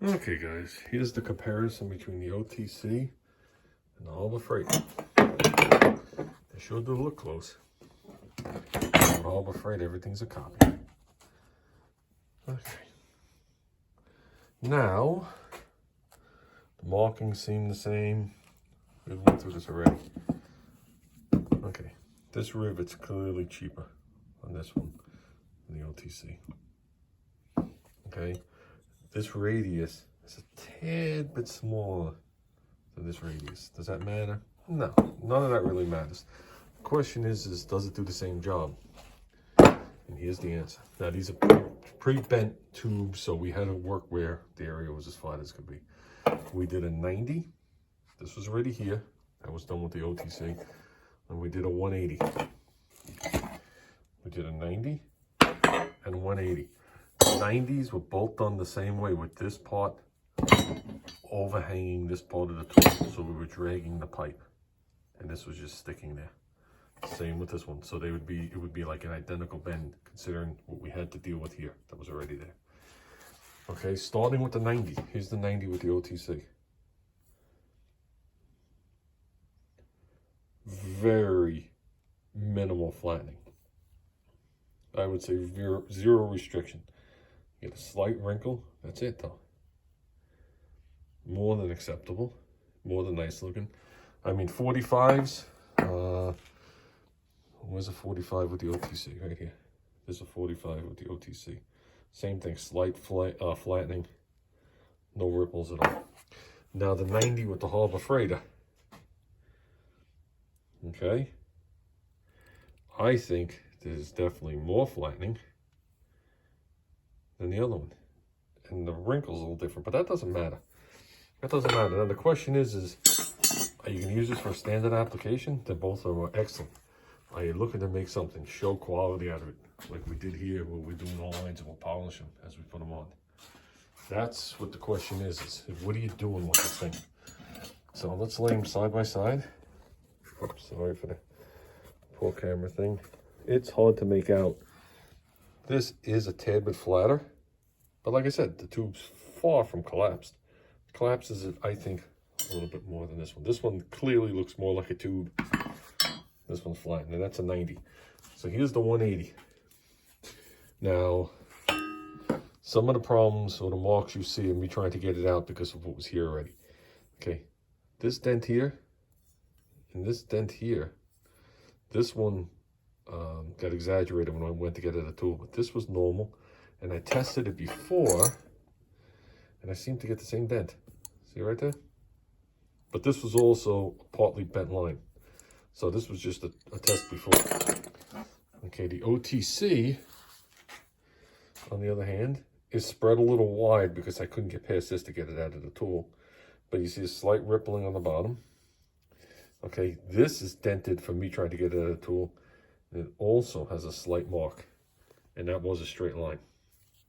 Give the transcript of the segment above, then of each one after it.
Okay guys, here's the comparison between the OTC and the Harbor Freight. They sure do look close. With Harbor Freight, everything's a copy. Okay. Now, the markings seem the same. We've went through this already. Okay, this rivet's clearly cheaper on this one than the OTC. Okay, this radius is a tad bit smaller than this radius. Does that matter? No, none of that really matters. The question is does it do the same job? And here's the answer. Now these are pre-bent tubes, so we had to work where the area was as flat as could be. We did a 90. This was already here. That was done with the OTC. And we did a 180. We did a 90 and 180. The 90s were both done the same way, with this part overhanging this part of the tool. So we were dragging the pipe. And this was just sticking there. Same with this one. So it would be like an identical bend, considering what we had to deal with here that was already there. Okay, starting with the 90. Here's the 90 with the OTC. Very minimal flattening. I would say zero restriction. You get a slight wrinkle. That's it though. More than acceptable. More than nice looking. I mean, 45s. Where's a 45 with the OTC? Right here. There's a 45 with the OTC. Same thing, slight flattening. No ripples at all. Now the 90 with the Harbor Freighter. Okay. I think there's definitely more flattening than the other one. And the wrinkle's a little different, but that doesn't matter. That doesn't matter. Now the question is are you going to use this for a standard application? They both are excellent. Are you looking to make something, show quality out of it, like we did here, where we're doing all lines and we'll polish them as we put them on? That's what the question is what are you doing with this thing? So let's lay them side by side. Oops, sorry for the poor camera thing. It's hard to make out. This is a tad bit flatter, but like I said, the tube's far from collapsed. It collapses it, I think, a little bit more than this one. This one clearly looks more like a tube. This one's flat, and that's a 90. So here's the 180. Now, some of the problems or the marks you see in me trying to get it out because of what was here already. Okay, this dent here and this dent here, this one got exaggerated when I went to get it at a tool, but this was normal, and I tested it before, and I seemed to get the same dent. See right there? But this was also a partly bent line. So this was just a test before. Okay, the OTC, on the other hand, is spread a little wide because I couldn't get past this to get it out of the tool. But you see a slight rippling on the bottom. Okay, this is dented from me trying to get it out of the tool. And it also has a slight mark. And that was a straight line.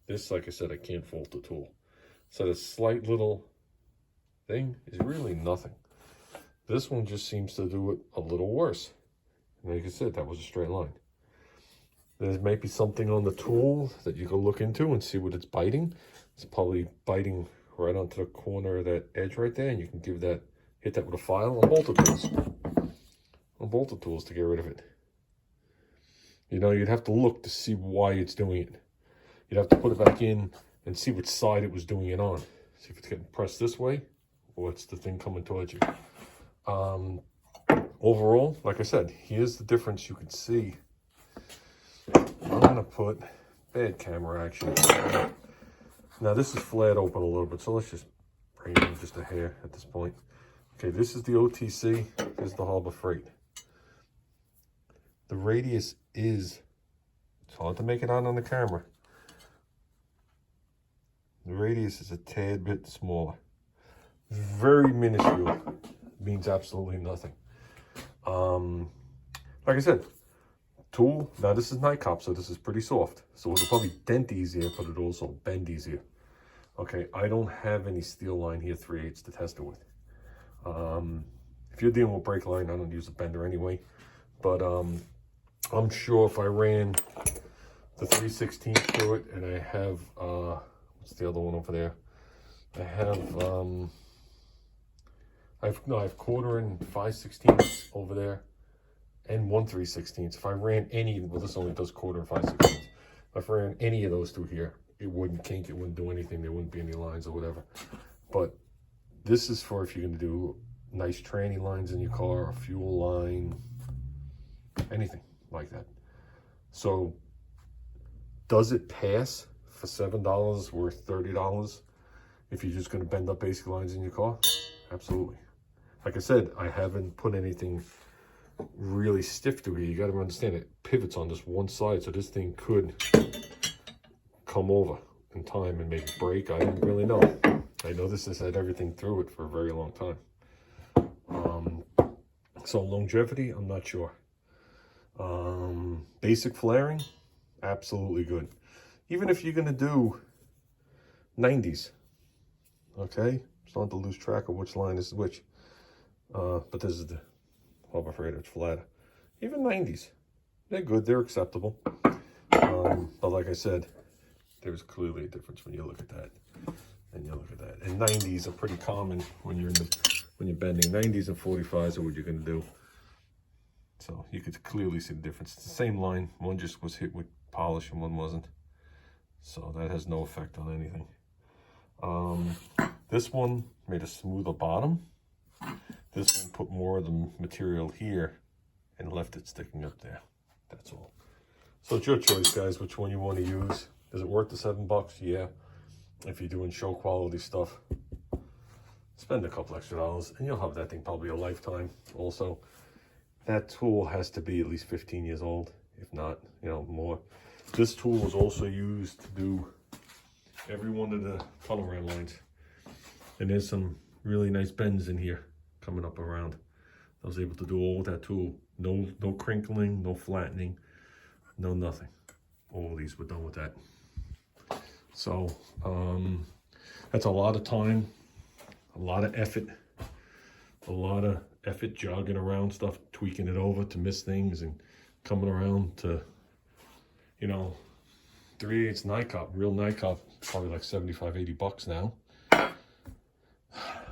This, like I said, I can't fault the tool. So the slight little thing is really nothing. This one just seems to do it a little worse. And like I said, that was a straight line. There may be something on the tool that you can look into and see what it's biting. It's probably biting right onto the corner of that edge right there, and you can hit that with a file on bolted tools. On bolted tools to get rid of it. You know, you'd have to look to see why it's doing it. You'd have to put it back in and see which side it was doing it on. See if it's getting pressed this way, or it's the thing coming towards you. Overall, like I said, here's the difference you can see. I'm gonna put bad camera action. Now this is flat open a little bit, so let's just bring in just a hair at this point. Okay, this is the OTC, this is the Harbor Freight. The radius it's hard to make it out on the camera. The radius is a tad bit smaller. Very minuscule. Means absolutely nothing. Like I said, tool, now this is Nycop, so this is pretty soft. So it'll probably dent easier, but it'll also bend easier. Okay, I don't have any steel line here, 3/8 to test it with. If you're dealing with brake line, I don't use a bender anyway. But I'm sure if I ran the 3/16 through it, and I have, what's the other one over there? I have quarter and 5/16 over there, and 1 3/16. If I ran any, well, this only does quarter and 5/16. If I ran any of those through here, it wouldn't kink, it wouldn't do anything, there wouldn't be any lines or whatever. But this is for if you're gonna do nice tranny lines in your car, a fuel line, anything like that. So does it pass for $7 worth $30 if you're just gonna bend up basic lines in your car? Absolutely. Like I said, I haven't put anything really stiff through here. You got to understand it pivots on this one side, so this thing could come over in time and maybe break. I don't really know. I know this has had everything through it for a very long time. So longevity, I'm not sure. Basic flaring, absolutely good. Even if you're going to do 90s, okay? Starting to lose track of which line is which. But this is the Harbor Freighter, it's flatter. Even 90s, they're good, they're acceptable. But like I said, there's clearly a difference when you look at that and you look at that. And 90s are pretty common when you're bending. 90s and 45s are what you're going to do. So you could clearly see the difference. It's the same line. One just was hit with polish and one wasn't. So that has no effect on anything. This one made a smoother bottom. This one put more of the material here and left it sticking up there. That's all. So it's your choice, guys, which one you want to use. Is it worth the $7? Yeah. If you're doing show quality stuff, spend a couple extra dollars and you'll have that thing probably a lifetime. Also, that tool has to be at least 15 years old, if not, you know, more. This tool was also used to do every one of the tunnel ram lines. And there's some really nice bends in here coming up around. I was able to do all with that tool. No crinkling, no flattening, no nothing. All of these were done with that. So that's a lot of time, a lot of effort, jogging around stuff, tweaking it over to miss things and coming around to, you know, 3/8 NiCop, real NiCop, probably like $75-80 now.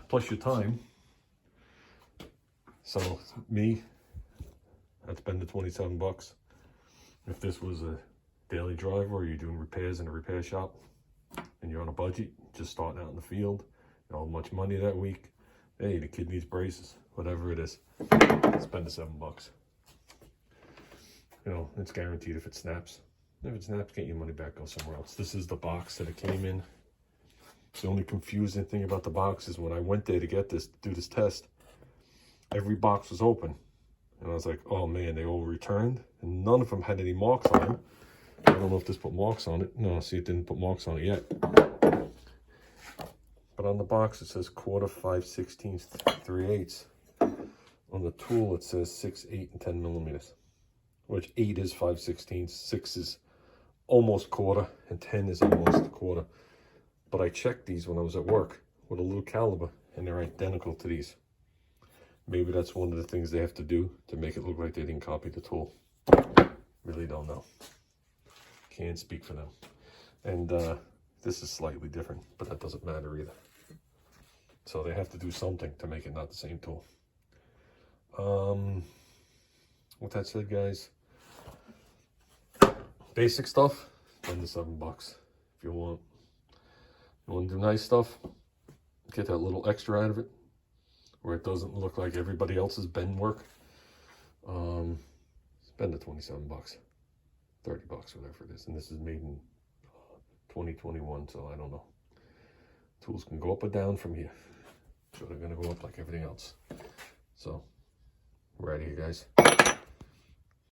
Plus your time. So me, I'd spend the $27. If this was a daily driver or you're doing repairs in a repair shop and you're on a budget, just starting out in the field, you don't have much money that week, hey, the kid needs braces, whatever it is, spend the $7. You know, it's guaranteed if it snaps. If it snaps, get your money back, go somewhere else. This is the box that it came in. The only confusing thing about the box is when I went there to get this, to do this test, every box was open. And I was like, oh man, they all returned. And none of them had any marks on them. I don't know if this put marks on it. No, see, it didn't put marks on it yet. But on the box, it says quarter, 5/16, 3/8. On the tool, it says 6, 8, and 10 millimeters. Which 8 is 5/16, 6 is almost quarter, and 10 is almost a quarter. But I checked these when I was at work with a little caliber, and they're identical to these. Maybe that's one of the things they have to do to make it look like they didn't copy the tool. Really don't know. Can't speak for them. And this is slightly different, but that doesn't matter either. So they have to do something to make it not the same tool. With that said, guys, basic stuff, spend the $7 if you want. You want to do nice stuff, get that little extra out of it, where it doesn't look like everybody else's bend work. Spend the $27, $30, whatever it is. And this is made in 2021, so I don't know. Tools can go up or down from here. So they're gonna go up like everything else. So we're out of here, guys.